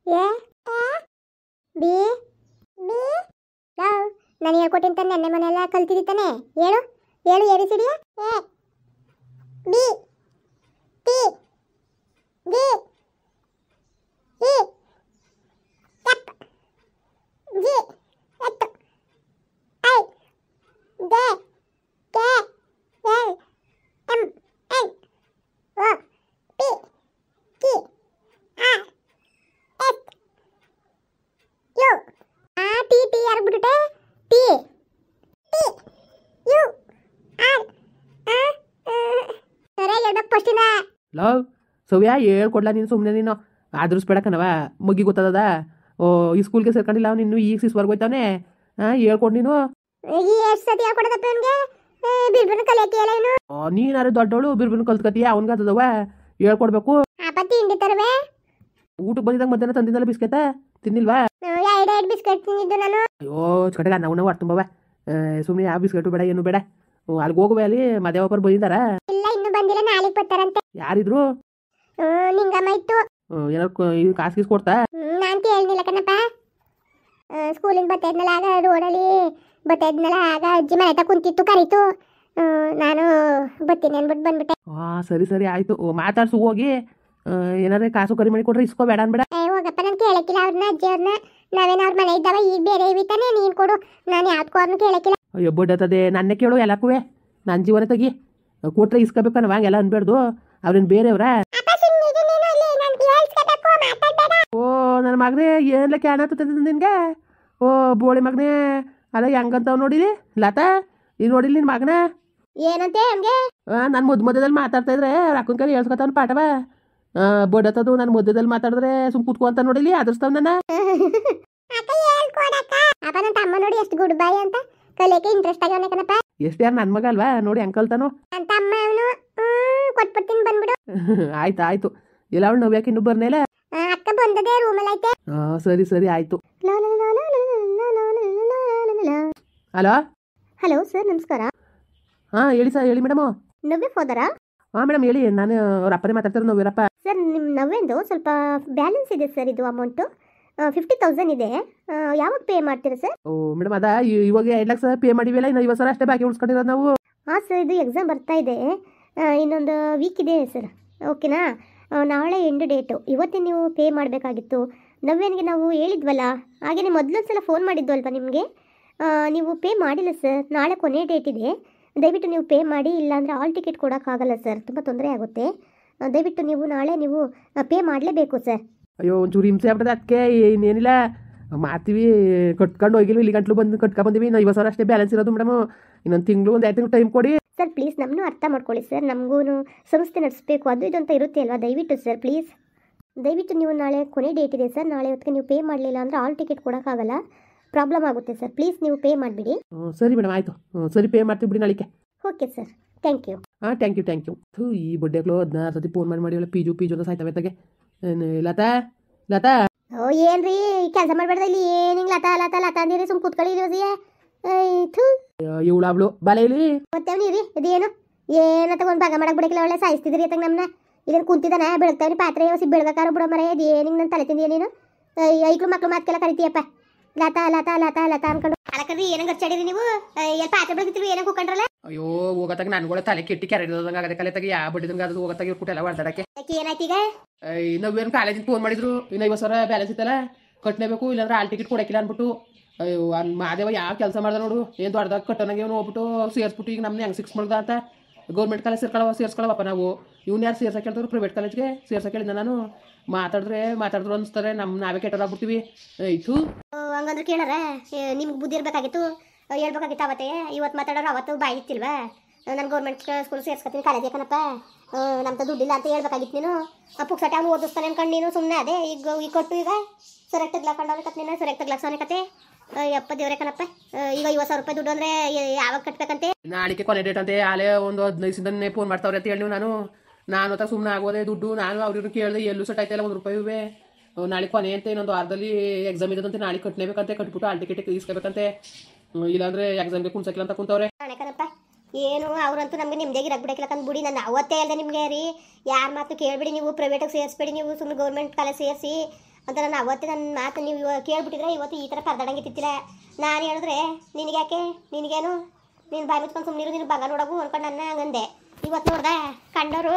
A B B love ನಾನು ಹೇಳ್ಕೊಟ್ಟಿನ ತಾನೆ ನೆನ್ನೆ ಮನೆಯೆಲ್ಲ ಕಲ್ತಿದ್ದಿ ತಾನೆ. ಹೇಳು ಹೇಳು A B C D. A B T D E F G H I J K L M N O P Q R S U ಆ T T R ಬಿಟ್ಟೆ T T U R ಸರಿ ಹೇಳ್ಬೇಕು ಫಸ್ಟಿಂದ. Love ಸವ್ಯ ಹೇಳ್ಕೊಡ್ಲ ನೀನು ಸುಮ್ಮನೆ ನೀನು ಆದ್ರೂ ಕಣವ ಮುಗಿ ಗೊತ್ತದ. ಓ ಈ ಸ್ಕೂಲ್ಗೆ ಸೇರ್ಕೊಂಡಿಲ್ಲ ಅವ್ನು ಇನ್ನು ಈಗ ಸಿಸ್ವರ್ಗೆ ಹೋಯ್ತಾವನೆ. ಹೇಳ್ಕೊಡು ನೀನು. ಈಗ ಎಷ್ಟು ಸತಿ ಹೇಳ್ಕೊಡದಪ್ಪ ಅವನಿಗೆ ಬಿರ್ಬಿನ ಕಲಿಯಕ್ಕೆ ಎಲ್ಲ ಏನು. ನೀನಾರು ದೊಡ್ಡವಳು ಬಿರ್ಬಿನ ಕಲ್ತ್ಕತೀಯ ಅವ್ನಿಗದವ ಹೇಳ್ಕೊಡ್ಬೇಕು. ಅಪ್ಪ ತಿಂಡಿ ತರವೆ ಊಟಕ್ಕೆ ಬಂದಿದ್ದಾಗ ಮಧ್ಯಾಹ್ನ ತಂದಿದ್ದಲ್ಲ ಬಿಸ್ಕೆಟ ತಿನ್ನಿಲ್ವಾ? ಎರಡು ಬಿಸ್ಕೆಟ್ ತಿಂದಿದ್ದು ನಾನು. ಅಯ್ಯೋ ಚಕಟಗ ನಾವು ಅರ್ಥಂಬವ ಸುಮ್ಮನೆ ಯಾವ ಬಿಸ್ಕೆಟು ಬೇಡ ಏನು ಬೇಡ. ಅಲ್ಲಿಗೆ ಹೋಗುವೆ ಅಲ್ಲಿ ಮದೇವಪ್ಪರು ಬಂದಿದ್ದಾರ? ಇಲ್ಲ ಇನ್ನು ಬಂದಿಲ್ಲ, ನಾಳೆಗೆ ಬರ್ತಾರಂತೆ. ಯಾರಿದ್ರು? ನಿಂಗಮ್ಮ ಇತ್ತು. ಏನಾರು ಇದು ಕಾಸು ಗೀಸ್ ಕೊಡ್ತಾ? ನಾನು ಕೇಳಲಿಲ್ಲ ಕಣಪ್ಪ. ಸ್ಕೂಲಿಂದ ಬರ್ತಾ ಇದ್ನಲ್ಲ ಆಗ ರೋಡಲ್ಲಿ ಬರ್ತಾ ಇದ್ನಲ್ಲ ಆಗ ಅಜ್ಜಿ ಮನೆ ಹತ್ರ ಕುಂತಿತ್ತು ಕರೀತು. ನಾನು ಬರ್ತೀನಿ ಅಂದ್ಬಿಟ್ಟು ಬಂದ್ಬಿಟ್ಟೆ. ಸರಿ ಸರಿ ಆಯ್ತು. ಮಾತಾಡ್ಸು ಹೋಗಿ ಏನಾದ್ರೆ ಕಾಸು ಕರಿ ಮಾಡಿ ಕೊಟ್ರೆ ಇಸ್ಕೋ ಬೇಡ ಅನ್ಬೇಡ. ಹೋಗಪ್ಪ ನಾನು ಕೇಳಕ್ಕಿಲ್ಲ ಅವ್ರನ್ನ ಅಜ್ಜಿ ಅವ್ರನ್ನ. ನಾವೇನು ಅವ್ರ ಮನೆ ಇದ್ದಾವ ಈಗ ಬೇರೆ ಇವಿತಾನೆ ನೀನು ಕೊಡು. ನಾನು ಯಾವ್ದಕ್ಕೂ ಅವ್ರನ್ನ ಕೇಳಕ್ಕಿಲ್ಲ. ಅಯ್ಯೋ ಬಡ್ಡತದೆ ನನ್ನೇ ಕೇಳು ಎಲ್ಲಕ್ಕೂ ನನ್ನ ಜೀವನ ತೆಗಿ ಕೊಟ್ರೆ ಇಸ್ಕೋಬೇಕನ್ನ ಹಂಗೆಲ್ಲ ಅನ್ಬೇಡ್ದು. ಅವ್ರೇನು ಬೇರೆಯವ್ರ? ಓ ನನ್ನ ಮಗನೇ ಏನ್ಲ ಕ್ಯಾನ್ ಆಗ್ತದೆ ನಿನ್ಗೆ? ಓ ಬೋಳಿ ಮಗನೇ ಅಲ್ಲ ಹೆಂಗಂತವ್ ನೋಡಿಲಿ ಲತಾ ಈಗ ನೋಡಿಲಿ ನಿನ್ನ ಮಗನ ಏನಂತೆ ಹಂಗೆ? ನಾನು ಮಧ್ಯದಲ್ಲಿ ಮಾತಾಡ್ತಾ ಇದ್ರೆ ಅಕ್ಕನ ಕೈ ಹೇಳ್ಸ್ಕೊತಾವ್ ಪಾಠವ. ಬಡತದು ನಾನು ಮಧ್ಯದಲ್ಲಿ ಮಾತಾಡಿದ್ರೆ ಸುಮ್ ಕೂತ್ಕೊ ಅಂತ ನೋಡಿಲಿ ಅದ್ರಸ್ತಾವ್ ನನ್ನ. ಅಪ್ಪ ನನ್ನ ತಮ್ಮ ನೋಡಿ ಎಷ್ಟು ಗುಡ್ ಬಾಯ್ ಅಂತ ಕಲಿಯಕ್ಕೆ ಇಂಟ್ರೆಸ್ಟ್ ಆಗ್ಯಾವನೆ ಕಣಪ್ಪ. ಎಷ್ಟು ಯಾರು ನನ್ನ ಮಗ ಅಲ್ವಾ ನೋಡಿ ಹೆಂಗ್ ಕಲ್ತಾನು. ನನ್ನ ತಮ್ಮ ಅವನು ಕೊಟ್ಬಿಡ್ತೀನಿ ಬಂದ್ಬಿಡು. ಆಯ್ತು ಆಯ್ತು. ಇಲ್ಲ ಅವಳು ನವ್ಯಾಕೆ ಇನ್ನೂ ಬರ್ನೇಲ? ಅಕ್ಕ ಬಂದದೆ ರೂಮಲ್ಲಿ ಐತೆ. ಸರಿ ಸರಿ ಆಯ್ತು. ಹಲೋ ಹಲೋ ಸರ್ ನಮಸ್ಕಾರ. ಹೇಳಿ ಸರ್ ಹೇಳಿ ಮೇಡಮು. ನವ್ಯ ಫಾದರಾ? ಮೇಡಮ್ ಹೇಳಿ ನಾನು ಅವ್ರ ಅಪ್ಪನೇ ಮಾತಾಡ್ತಾರೆ ನವ್ಯರಪ್ಪ. ಸರ್ ನಿಮ್ಮ ನವ್ಯಂದು ಸ್ವಲ್ಪ ಬ್ಯಾಲೆನ್ಸ್ ಇದೆ ಸರ್. ಇದು ಅಮೌಂಟು 50,000 ಇದೆ. ಯಾವಾಗ ಪೇ ಮಾಡ್ತೀರಾ ಸರ್? ಓ ಮೇಡಮ್ ಅದ ಇವಾಗ 2 ಲಕ್ಷ ಪೇ ಮಾಡಿವಿಲ್ಲ, ಇನ್ನು 50 ಸಾವಿರ ಅಷ್ಟೇ ಬಾಕಿ ಉಳಿಸ್ಕೊಂಡಿರೋದು ನಾವು. ಹಾಂ ಸರ್ ಇದು ಎಕ್ಸಾಮ್ ಬರ್ತಾ ಇದೆ, ಇನ್ನೊಂದು ವೀಕ್ ಇದೆ ಸರ್. ಓಕೆನಾ? ನಾಳೆ ಎಂಡ್ ಡೇಟು. ಇವತ್ತೇ ನೀವು ಪೇ ಮಾಡಬೇಕಾಗಿತ್ತು. ನವ್ಯನಿಗೆ ನಾವು ಹೇಳಿದ್ವಲ್ಲ, ಹಾಗೆಯೇ ಮೊದಲೊಂದು ಸಲ ಫೋನ್ ಮಾಡಿದ್ದು ಅಲ್ವಾ ನಿಮಗೆ. ನೀವು ಪೇ ಮಾಡಿಲ್ಲ ಸರ್. ನಾಳೆ ಕೊನೆ ಡೇಟ್ ಇದೆ, ದಯವಿಟ್ಟು ನೀವು ಪೇ ಮಾಡಿ. ಇಲ್ಲಾಂದರೆ ಆಲ್ ಟಿಕೆಟ್ ಕೊಡೋಕ್ಕಾಗಲ್ಲ ಸರ್, ತುಂಬ ತೊಂದರೆ ಆಗುತ್ತೆ. ದಯವಿಟ್ಟು ನೀವು ನಾಳೆ ನೀವು ಪೇ ಮಾಡಲೇಬೇಕು ಸರ್. ಅಯ್ಯೋ ಒಂಚೂರು ಹಿಂಸೆ ಆಗ್ಬಿಟ್ಟದೆ, ಅದಕ್ಕೆ ಇನ್ನೇನಿಲ್ಲ ಮಾಡ್ತೀವಿ. ಕಟ್ಕೊಂಡು ಹೋಗಿಲ್ವಿ, ಇಲ್ಲಿ ಗಂಟ್ಲು ಬಂದು ಕಟ್ಕೊಂಡ್ಬಂದಿವಿ. ಇನ್ನು 50 ಸಾವಿರ ಅಷ್ಟೇ ಬ್ಯಾಲೆನ್ಸ್ ಇರೋದು ಮೇಡಮ್. ಇನ್ನೊಂದು ತಿಂಗಳು ಒಂದು 2 ತಿಂಗಳು ಟೈಮ್ ಕೊಡಿ ಸರ್. ಪ್ಲೀಸ್ ನಮ್ಮನ್ನು ಅರ್ಥ ಮಾಡ್ಕೊಳ್ಳಿ ಸರ್. ನಮಗೂ ಸಂಸ್ಥೆ ನಡೆಸಬೇಕು, ಅದು ಇದು ಅಂತ ಇರುತ್ತೆ ಅಲ್ವಾ. ದಯವಿಟ್ಟು ಸರ್ ಪ್ಲೀಸ್, ದಯವಿಟ್ಟು ನೀವು ನಾಳೆ ಕೊನೆ ಡೇಟ್ ಇದೆ ಸರ್. ನಾಳೆ ಹೊತ್ತಿಗೆ ನೀವು ಪೇ ಮಾಡಲಿಲ್ಲ ಅಂದರೆ ಆಲ್ ಟಿಕೆಟ್ ಕೊಡೋಕ್ಕಾಗಲ್ಲ, ಪ್ರಾಬ್ಲಮ್ ಆಗುತ್ತೆ ಸರ್. ಪ್ಲೀಸ್ ನೀವು ಪೇ ಮಾಡಿಬಿಡಿ. ಸರಿ ಮೇಡಮ್ ಆಯಿತು. ಸರಿ ಪೇ ಮಾಡ್ತೀವಿ ಬಿಡಿ ನಾಳೆಗೆ. Okay sir, thank you. Thank you thank you. ಈ ಬಡ್ಡೆಗಳು 16 ಸತಿ ಫೋನ್ ಮಾಡಿ ಪೀಜು ಅಂತ ಸಾಯ್ತವೆ ತಗೆ. ಲತಾ ಲತಾ ಓ ಏನ್ರಿ ಕೆಲಸ ಮಾಡಬೇಡ್ದ ಇಲ್ಲಿ. ಏನಿಂಗ್ ಲತಾ ಲತಾ ಲತಾ ಅಂದಿರಿ, ಸುಮ್ ಕೂತ್ಕೊಳ್ಳಿ ರೋಸಿಯೇ. ಇವಳಾಬ್ಳು ಬಲ ಇಲ್ಲಿ ಮತ್ತೆ ನೀರಿ ಇದೇನು ಏನ ತಗೊಂಡು ಭಾಗ ಮಾಡಕ್ ಬಿಡಕಿಲ್ಲ. ಒಳ್ಳೆ ಸಾಯಿಸ್ತಿದ್ರಿ ಅತ್ತಾಗ ನಮ್ಮನ್ನ. ಇಲ್ಲೇನು ಕುಂತಿದ್ದಾನೆ ಬೆಳಗ್ತಾವ್ರಿ ಪಾತ್ರೆ ಹೊಸಿ ಬೆಳಗಾಕಾರ ಬಿಡೋ ಮರ. ಇದು ಏನಿಂಗ್ ನನ್ನ ತಲೆ ತಿಂದಿ ನೀನು? ಐಕ್ಳು ಮಕ್ಳು ಮಾತ್ಕೆಲ್ಲ ಕರಿತೀಯಪ್ಪ ಲತಾ ಲತಾ ಲತಾ ಲತಾ ಅನ್ಕೊಂಡು. ಅಲಕರಿ ಏನಂಗ ಹಚ್ಚಾಡಿರಿ ನೀವು? ಎಲ್ಲಿ ಪಾತ್ರೆ ಬೆಳಗ್ತಿದ್ರಿ ಏನಂಗ ಕೂಕೊಂಡ್ರಲ್ಲ? ಅಯ್ಯೋ ಹೋಗತ್ತಾಗ ನನ್ಗಳ ತಲೆ ಕೆಟ್ಟಿ ಕೆರೆದಂಗ ಆಗದೆ ಕಲೆ ತಗ ಯಾವ ಬಡ್ಡಿದಂಗ ಅದು ಹೋಗತ್ತಾಗ ಕುಟೆಲ್ಲ ಹೊಡೆದಾಡಕ್ಕೆ. ಏನಾಯ್ತು ಈಗ? ನಾವೇನು ಕಾಲೇಜಿಗೆ ಫೋನ್ ಮಾಡಿದ್ರು, ಇನ್ನು 50 ಸಾವಿರ ಬ್ಯಾಲೆನ್ಸ್ ಇತ್ತಲ್ಲ ಕಟ್ಟಲೇಬೇಕು, ಇಲ್ಲಾಂದ್ರೆ ಆಲ್ ಟಿಕೆಟ್ ಕೊಡಕ್ಕಿಲ್ಲ ಅನ್ಬಿಟ್ಟು. ಅಯ್ಯೋ ಮಾದೇವ ಯಾವ ಕೆಲಸ ಮಾಡ್ದ ನೋಡು. ಏನು ದೊಡ್ಡದಾಗ ಕಟ್ಟೋನಾಗೆ ಹೋಗ್ಬಿಟ್ಟು ಸೇರಿಸ್ಬಿಟ್ಟು ಈಗ ನಮ್ಮನ್ನ ಹೆಂಗೆ 6 ಮಾಡ್ದ ಅಂತ. ಗೌರ್ಮೆಂಟ್ ಕಾಲೇಜ್ ಸೇರ್ಸ್ಕೊಳ್ಳವಪ್ಪ ನಾವು. ಇವ್ನು ಯಾರು ಸೇರ್ಸಕ್ಕೆ ಹೇಳ್ತಾರೆ? ಪ್ರೈವೇಟ್ ಕಾಲೇಜ್ಗೆ ಸೇರ್ಸಕ್ಕೆ ಹೇಳಿದ್ದೆ ನಾನು. ಮಾತಾಡಿದ್ರು ಅನಿಸ್ತಾರೆ, ನಾವೇ ಕೆಟ್ಟೋರಾಗ್ಬಿಡ್ತೀವಿ. ಆಯ್ತು ಹಂಗಂದ್ರೆ ಕೇಳಾರ ನಿಮ್ಗೆ ಬುದ್ಧಿ ಇರಬೇಕಾಗಿತ್ತು, ಹೇಳ್ಬೇಕಾಗಿತ್ತು ಅವತ್ತೇ. ಇವತ್ತು ಮಾತಾಡೋರು ಅವತ್ತು ಬಾಯಿ ಇತ್ತಿಲ್ವಾ? ನಾನು ಗೌರ್ಮೆಂಟ್ ಸ್ಕೂಲ್ ಸೇರ್ಸ್ಕೊತೀನಿ ಕಾಲೇಜ್ ಯಾಕನಪ್ಪ, ನಮ್ದು ದುಡ್ಡಿಲ್ಲ ಅಂತ ಹೇಳ್ಬೇಕಾಗಿತ್ತು ನೀನು. ಪುಕ್ಸಟ್ಟೆ ಅವ್ನು ಓದಿಸ್ತಾನೆ ಅನ್ಕೊಂಡು ನೀನು ಸುಮ್ಮನೆ ಅದೇ ಈಗ ಕೊಟ್ಟು ಈಗ ಸೊರೆಗೆ ತಗ್ಲಾಕೊಂಡವ್ರೆ ಕತ್ ನೀನು. ಸೊರೆಗೆ ತಗ್ಲಾಕ್ಸೋನೆ ಕತೆ. ಯಪ್ಪ ದೇವ್ರೆ ಕಣಪ್ಪ. ಈಗ 50,000 ರೂಪಾಯಿ ದುಡ್ಡು ಅಂದರೆ ಯಾವಾಗ ಕಟ್ಬೇಕಂತೆ? ನಾಳೆಗೆ ಕೊನೆ ಡೇಟ್ ಅಂತೆ. ಆಲೇ ಒಂದು 15 ದಿನದಿಂದ ಫೋನ್ ಮಾಡ್ತಾವ್ರೆ ಅಂತ ಹೇಳಿ ನಾನು ಅತ್ತ ಸುಮ್ಮನೆ ಆಗೋದೆ ದುಡ್ಡು. ನಾನು ಅವ್ರಿಗೂ ಕೇಳಿದೆ, ಎಲ್ಲೂ ಸೆಟ್ ಆಯ್ತಾಯಿಲ್ಲ 1 ರೂಪಾಯಿ ಇವೆ. ನಾಳೆ ಕೊನೆ ಅಂತ ಇನ್ನೊಂದು ವಾರದಲ್ಲಿ ಎಕ್ಸಾಮ್ ಇರೋದಂತೆ. ನಾಳೆ ಕಟ್ಟಲೇಬೇಕಂತೆ, ಕಟ್ಬಿಟ್ಟು ಆಲ್ ಟಿಕೆಟ್ ಇಸ್ಕೋಬೇಕಂತೆ. ಇಲ್ಲಾಂದ್ರೆ ಎಕ್ಸಾಮ್ಗೆ ಕುಣ್ಸಕ್ಕಿಲ್ಲ ಅಂತ ಕುಂತವ್ರೆ. ಕಣಪ್ಪ ಏನು ಅವರಂತೂ ನಮಗೆ ನಿಮ್ದಾಗಿ ಬಿಡಕ್ಕಿಲ್ಲ ಕಂದು ಬಿಡಿ. ನಾನು ಅವತ್ತೇ ಹೇಳ್ದೆ ನಿಮಗೆ ರೀ, ಯಾರ ಮಾತು ಕೇಳಬೇಡಿ ನೀವು, ಪ್ರೈವೇಟಿಗೆ ಸೇರಿಸ್ಬೇಡಿ ನೀವು, ಸುಮ್ಮನೆ ಗೌರ್ಮೆಂಟ್ ಕಾಲೇಜ್ ಸೇರಿಸಿ ಅಂತ ನಾನು ಅವತ್ತೇ ನನ್ನ ಮಾತು ನೀವು ಕೇಳ್ಬಿಟ್ಟಿದ್ರೆ ಇವತ್ತು ಈ ಥರ ಪರದಾಡಂಗಿತ್ತಿಲ್ಲ. ನಾನು ಹೇಳಿದ್ರೆ ನಿನಗೆ ಯಾಕೆ, ನಿನಗೇನು, ನೀನು ಬಾಯಿ ಮುಚ್ಕೊಂಡು ಸುಮ್ಮನಿರು, ನೀನು ಬಂಗ ನೋಡೋಗು ಅಂದ್ಕೊಂಡು ನನ್ನ ಹಂಗಂದೆ. ಇವತ್ತು ನೋಡ್ದೆ ಕಂಡೋರು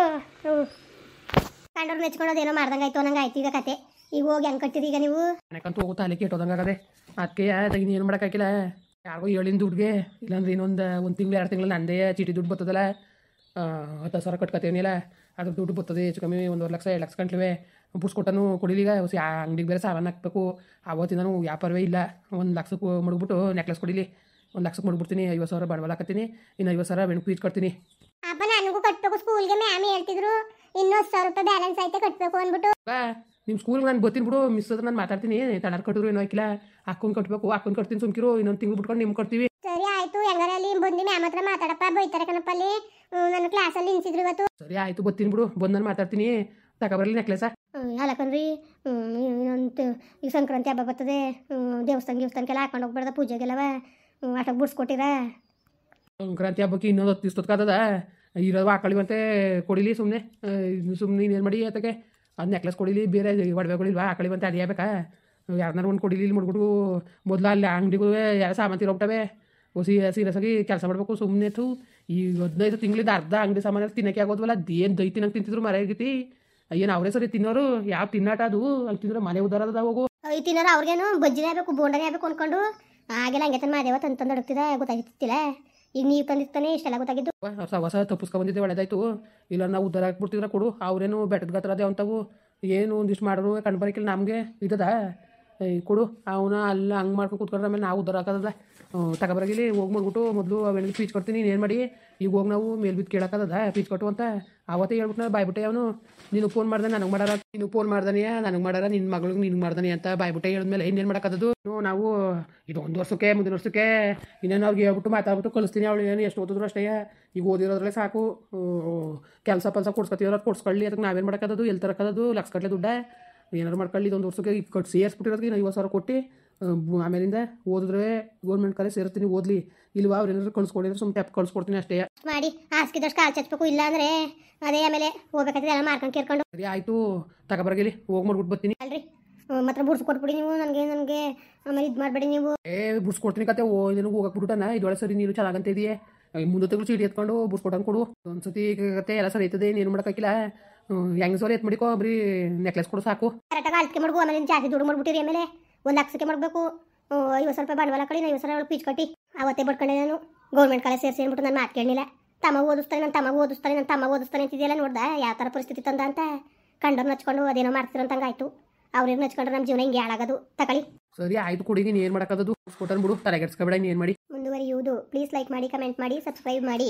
ಮೆಚ್ಕೊಳ್ಳೋದೇನೋ ಮಾಡ್ದಂಗಾಯ್ತು ಅನ್ನಂಗೆ ಆಯ್ತು ಈಗ ಕತೆ. ಈಗ ಹೋಗಿ ಹೆಂಗೆ ಕಟ್ಟಿರಿ ಈಗ ನೀವು? ನನಗಂತೂ ಹೋಗೋ ತಲೆ ಕೆಟ್ಟೋದಂಗಾಗದೆ. ಅದಕ್ಕೆ ಅದಕ್ಕೆ ಏನು ಮಾಡೋಕ್ಕಾಗಿಲ್ಲ. ಯಾರಿಗೋ ಹೇಳಿನ ದುಡ್ಡಿಗೆ ಇಲ್ಲಾಂದ್ರೆ ಒಂದು ತಿಂಗಳು 2 ತಿಂಗಳು ನಂದೇ ಚೀಟಿ ದುಡ್ಡು ಬರ್ತದಲ್ಲ, 10,000 ಕಟ್ಕೊತೇನಿಲ್ಲ, ಅದ್ರ ದುಡ್ಡು ಬರ್ತದೆ ಹೆಚ್ಚು ಕಮ್ಮಿ 1.5 ಲಕ್ಷ 2 ಲಕ್ಷ ಗಂಟ್ಲಿವೆ. ಬುಡ್ಸ್ಕೊಟ್ಟನು ಕೊಡಿಲೀಗ ಅಂಗಡಿಗೆ ಬೇರೆ ಸಾಮಾನು ಹಾಕ್ಬೇಕು. ಆವತ್ತಿನ ವ್ಯಾಪಾರವೇ ಇಲ್ಲ. 1 ಲಕ್ಷಕ್ಕೆ ಮಡಗ್ಬಿಟ್ಟು ನೆಕ್ಲೆಸ್ ಕೊಡಿಲಿ, 1 ಲಕ್ಷಕ್ಕೆ ಮಡಗ್ಬಿಡ್ತೀನಿ. 50,000 ಬಂಡವಾಳ ಹಾಕತ್ತೀನಿ, ಇನ್ನು 50,000 ಬೆಣಕು ಈಜ್ ಕೊಡ್ತೀನಿ. ಅಪ್ಪ ನನಗೂ ಕಟ್ಟಬೇಕು, ಸ್ಕೂಲ್ಗೆ ಮ್ಯಾಮ್ ಹೇಳ್ತಿದ್ರು ಇನ್ನೂ 10,000 ರೂಪಾಯಿ ಬ್ಯಾಲೆನ್ಸ್ ಐತೆ ಕಟ್ಟಬೇಕು ಅಂದ್ಬಿಟ್ಟು. ನಿಮ್ಮ ಸ್ಕೂಲ್ಗೆ ನಾನು ಬರ್ತೀನಿ ಬಿಡು, ಮಿಸ್ ಆದ್ರೆ ನಾನು ಮಾತಾಡ್ತೀನಿ. ತಣ್ಣಾರು ಕಟ್ಟಿದ್ರು ಏನೋ ಹಾಕಿಲ್ಲ, ಹಾಕೊಂಡು ಕಟ್ಟಬೇಕು, ಹಾಕೊಂಡು ಕಟ್ತೀನಿ ಸುಮ್ಕಿರು. ಇನ್ನೊಂದು ತಿಂಗಳು ಬಿಟ್ಕೊಂಡು ನಿಮ್ಗೆ ಕೊಡ್ತೀವಿ. ಸರಿ ಆಯ್ತು, ಹೆಂಗಾರೆ ಅಲ್ಲಿ ಬಂದು ಮ್ಯಾಮ್ ಹತ್ರ ಮಾತಾಡಪ್ಪ, ಬೈತಾರೆ ಕಣಪ್ಪ ಅಲ್ಲಿ. ನನ್ನ ಕ್ಲಾಸಲ್ಲಿ ನಿಲ್ಸಿದ್ರು ಇವತ್ತು. ಸರಿ ಆಯಿತು, ಬರ್ತೀನಿ ಬಿಡು, ಬಂದು ನಾನು ಮಾತಾಡ್ತೀನಿ. ತಗೊಬರಲಿ ನೆಕ್ಲೆಸ. ಅಲ್ಲ ಕಣ್ರಿ, ಇನ್ನೊಂದು ಈಗ ಸಂಕ್ರಾಂತಿ ಹಬ್ಬ ಬರ್ತದೆ, ದೇವಸ್ಥಾನಕ್ಕೆಲ್ಲ ಹಾಕೊಂಡು ಹೋಗ್ಬಾರ್ದ ಪೂಜೆಗೆಲ್ಲವ, ಆಟಕ್ಕೆ ಬಿಡ್ಸ್ಕೊಟ್ಟಿರ. ಸಂಕ್ರಾಂತಿ ಹಬ್ಬಕ್ಕೆ ಇನ್ನೊಂದು 10 ದಿವಸ ತಕ್ಕಾದದ ಇರೋದು ಆಕಳಿವಂತೆ ಕೊಡಿಲಿ. ಸುಮ್ಮನೆ ಇನ್ನೇನು ಮಾಡಿ ಅದಕ್ಕೆ ಅದು ನೆಕ್ಲೆಸ್ ಕೊಡಿಲಿ, ಬೇರೆ ಒಡವೆಗಳಿಲ್ವಾ ಆಕಳಿವಂತೆ ಅದು ಹೇಳ್ಬೇಕಾ? ಯಾರನ್ನಾರು ಒಂದು ಕೊಡಿಲಿ ಇಲ್ಲಿ ಮುಡ್ಬಿಟ್ಟು. ಮೊದಲು ಅಲ್ಲಿ ಅಂಗಡಿಗೂ ಯಾರು ಸಾಮಾನು ತಿರೋಗ್ತವೆ, ಸೀರಿಯಸ್ಸಾಗಿ ಕೆಲಸ ಮಾಡಬೇಕು. ಸುಮ್ಮನೆ ಈ 15 ತಿಂಗಳಿಂದ ಅರ್ಧ ಅಂಗಡಿ ಸಾಮಾನು ತಿನ್ನೋಕೆ ಆಗೋದ್ವಲ್ಲ, ಅದೇನು ದೈ ತಿನ್ನಂಗೆ ತಿಂತಿದ್ರು ಮರೆಯಾಗೈತಿ. ಏನು ಅವರೇ ಸರಿ ತಿನ್ನೋರು, ಯಾವ ತಿನ್ನಾಟ ಅದು ಹಂಗೆ ತಿಂದ್ರೆ ಮನೆ ಉದಾರದ ಹೋಗು. ಈ ತಿನ್ನೋರು ಅವ್ರಿಗೇನು ಬಜ್ಜಿನೇ ಆಗಬೇಕು, ಬೋಂಡನೇ ಆಗಬೇಕು ಅಂದ್ಕೊಂಡು ಹಾಗೆಲ್ಲ ಹಂಗೆ ತನ್ನ ಮಾದೇವ ತಂದು ಅಡುಗ್ತಿದ್ದ ಗೊತ್ತಾಗಿತ್ತಿಲ್ಲ. ಈಗ ನೀವು ತಂದಿರ್ತಾನೆ ಇಷ್ಟೆಲ್ಲ ಗೊತ್ತಾಗಿದ್ದು. ಹೊಸ ತಪ್ಪಿಸ್ಕೊ ಬಂದಿದ್ದೆ, ಒಳ್ಳೇದಾಯ್ತು. ಇಲ್ಲ ನಾವು ಉದ್ದಾರ ಹಾಕ್ಬಿಡ್ತಿದ್ರೆ ಕೊಡು. ಅವರೇನು ಬೆಟ್ಟದ ಗತ್ರದೆ ಅಂತವು ಏನು ಒಂದಿಷ್ಟು ಮಾಡೋರು ಕಂಡು ಬರೋಕ್ಕಿಲ್ಲ ನಮಗೆ ಇದ್ದದ ಕೊಡು. ಅವನ ಅಲ್ಲ ಹಂಗೆ ಮಾಡ್ಕೊಂಡು ಕೂತ್ಕೊಂಡ್ರೆ ಆಮೇಲೆ ನಾವು ಉದ್ದಾರ ಹಾಕೋದಲ್ಲ. ತಗೊಬರಗಿಲಿ ಹೋಗಿ ಮಾಡ್ಬಿಟ್ಟು ಮೊದಲು ಅವೆಲ್ಲ ಪೀಚ್ ಕೊಡ್ತೀನಿ. ಏನು ಮಾಡಿ ಈಗ ಹೋಗಿ ನಾವು ಮೇಲ್ ಬಿದ್ದು ಕೇಳೋಕ್ಕದ ಪೀಚ್ ಕೊಟ್ಟು ಅಂತ ಅವತ್ತೇ ಹೇಳ್ಬಿಟ್ಟು ನಾನು ಬಾಯ್ಬಿಟ್ಟೆ. ಅವನು ನೀನು ಫೋನ್ ಮಾಡ್ದೆ ನನಗೆ ಮಾಡಾರ, ನೀನು ಫೋನ್ ಮಾಡ್ದಾನೆಯಾ ನನಗೆ ಮಾಡಾರ, ನಿನ್ನ ಮಗಳಿಗೆ ನಿನ್ಗೆ ಮಾಡ್ದಾನೆ ಅಂತ ಬಾಯ್ಬಿಟ್ಟೆ ಹೇಳಿದ್ಮೇಲೆ ಇನ್ನೇನು ಮಾಡೋಕ್ಕದ್ದು. ನಾವು ಇದು 1 ವರ್ಷಕ್ಕೆ ಮುಂದಿನ ವರ್ಷಕ್ಕೆ ಇನ್ನೇನು ಅವ್ರಿಗೆ ಹೇಳ್ಬಿಟ್ಟು ಮಾತಾಡ್ಬಿಟ್ಟು ಕಳಿಸ್ತೀನಿ. ಅವಳು ಏನು ಎಷ್ಟು ಓದಿದ್ರು ಅಷ್ಟೇ, ಈಗ ಓದಿರೋದ್ರಲ್ಲೇ ಸಾಕು. ಕೆಲಸ ಕೊಡ್ಸ್ಕೊತೀವ್ರು, ಅದು ಕೊಡ್ಸ್ಕೊಳ್ಳಿ. ಅದಕ್ಕೆ ನಾವೇನು ಮಾಡೋಕ್ಕದ್ದು, ಎಲ್ಲಿ ತರಕ್ಕದ್ದು, ಲಕ್ಷ ಗಟ್ಟಲೆ ದುಡ್ಡ ಏನಾರು ಮಾಡ್ಕೊಳ್ಳಿ. ಇದೊಂದು ವರ್ಷಕ್ಕೆ ಕಟ್ಟು ಸೇರಿಸ್ಬಿಟ್ಟಿರೋದಕ್ಕೆ 50,000 ಕೊಟ್ಟು ಆಮೇಲಿಂದ ಓದಿದ್ರೆ ಗೌರ್ಮೆಂಟ್ ಕಾಲೇಜ್ ಸೇರ್ತೀನಿ. ಓದಲಿ ಇಲ್ವಾ ಅವ್ರು ಏನಾದ್ರು ಕಳ್ಸ್ಕೊಡಿದ್ರೆ ಸುಮ್ಮನೆ ಟ್ಯಾಪ್ ಕಳ್ಸ್ಕೊಡ್ತೀನಿ ಅಷ್ಟೇ. ಮಾಡಿ ಹಾಸ್ಕಿದಷ್ಟು ಕಾಲು ಚಚ್ಬೇಕು, ಇಲ್ಲ ಅಂದರೆ ಅದೇ ಆಮೇಲೆ ಹೋಗ್ಬೇಕಾದ್ರೆ ಎಲ್ಲ ಮಾರ್ಕೊಂಡು ಕೇರ್ಕೊಂಡು. ಸರಿ ಆಯಿತು, ತಗೊಬರಗಿಲಿ ಹೋಗಿ ಮಾಡ್ಬಿಟ್ಟು ಬರ್ತೀನಿ. ಅಲ್ರಿ ಮಾತ್ರ ಬುಡ್ಸ್ಕೊಟ್ಬಿಡಿ ನೀವು ನನಗೆ ಆಮೇಲೆ ಇದು ಮಾಡಬೇಡಿ ನೀವು. ಬುಡ್ಸ್ಕೊಡ್ತೀನಿ ಕತೆ. ಇದನ್ನು ಹೋಗಕ್ಕೆ ಬಿಟ್ಟಾನ ಇದೊಳೆ ಸರಿ ನೀನು ಚೆನ್ನಾಗಂತ ಇದೆಯೇ. ಮುಂದೆ ತೆಗೆದು ಚೀಟಿ ಎತ್ಕೊಂಡು ಬುಡ್ಸ್ಕೊಟ್ಟಂಗೆ ಕೊಡು. ಒಂದ್ಸತಿ ಕತೆ ಎಲ್ಲ ಸರಿ ಐತದೆ, ನೀನು ಮಾಡೋಕ್ಕಾಗಿಲ್ಲ. ಹೆಂಗೆ ಸರಿ ಎತ್ ಮಾಡಿಕೋ, ಬರೀ ನೆಕ್ಲೆಸ್ ಕೊಡು ಸಾಕು. ಕರೆಕ್ಟಾಗಿ ಅಳ್ಕೆ ಮಾಡ್ಬು. ಆಮೇಲೆ ಜಾಸ್ತಿ ದುಡ್ಡು ಮಾಡ್ಬಿಟ್ಟಿರಿ, ಆಮೇಲೆ 1 ಲಕ್ಷಕ್ಕೆ ಮಾಡಬೇಕು. 50,000 ರೂಪಾಯಿ ಬಂಡವಾಳ ಕಳಿ, 50,000 ಪೀಚ್ ಕಟ್ಟಿ ಅವತ್ತೇ ಬಡ್ಕೊಂಡೆ ನಾನು. ಗೌರ್ಮೆಂಟ್ ಕಾಲೇಜ್ ಸೇರಿಸಿ ಅಂದ್ಬಿಟ್ಟು ನಾನು ಮಾತು ಕೇಳಲಿಲ್ಲ. ತಮ್ಮ ಓದಿಸ್ತಾನೆ ಅಂತಿದೆಯಲ್ಲ, ನೋಡ್ದೆ ಯಾವ ಥರ ಪರಿಸ್ಥಿತಿ ತಂದ ಅಂತ. ಕಂಡವ್ರು ನಚ್ಕೊಂಡು ಅದೇನೋ ಮಾಡ್ತಿರಂತಂಗಾಯ್ತು. ಅವ್ರೇನು ನಚ್ಕೊಂಡ್ರೆ ನಮ್ಮ ಜೀವನ ಹಿಂಗೆ ಹಾಳಾಗೋದು. ತಗೊಳ್ಳಿ ಸರಿ ಆಯ್ತು, ಕೊಡಿ. ನೀನು ಏನು ಮಾಡೋಕ್ಕದ್ದು ಕೊಟ್ಟನ್ ಬಿಡು, ತಲೆಗೆಡ್ಸ್ಕೊಬೇಡ. ನೀನು ಏನು ಮಾಡಿ ಮುಂದುವರಿಯುವುದು. ಪ್ಲೀಸ್ ಲೈಕ್ ಮಾಡಿ, ಕಮೆಂಟ್ ಮಾಡಿ, ಸಬ್ಸ್ಕ್ರೈಬ್ ಮಾಡಿ.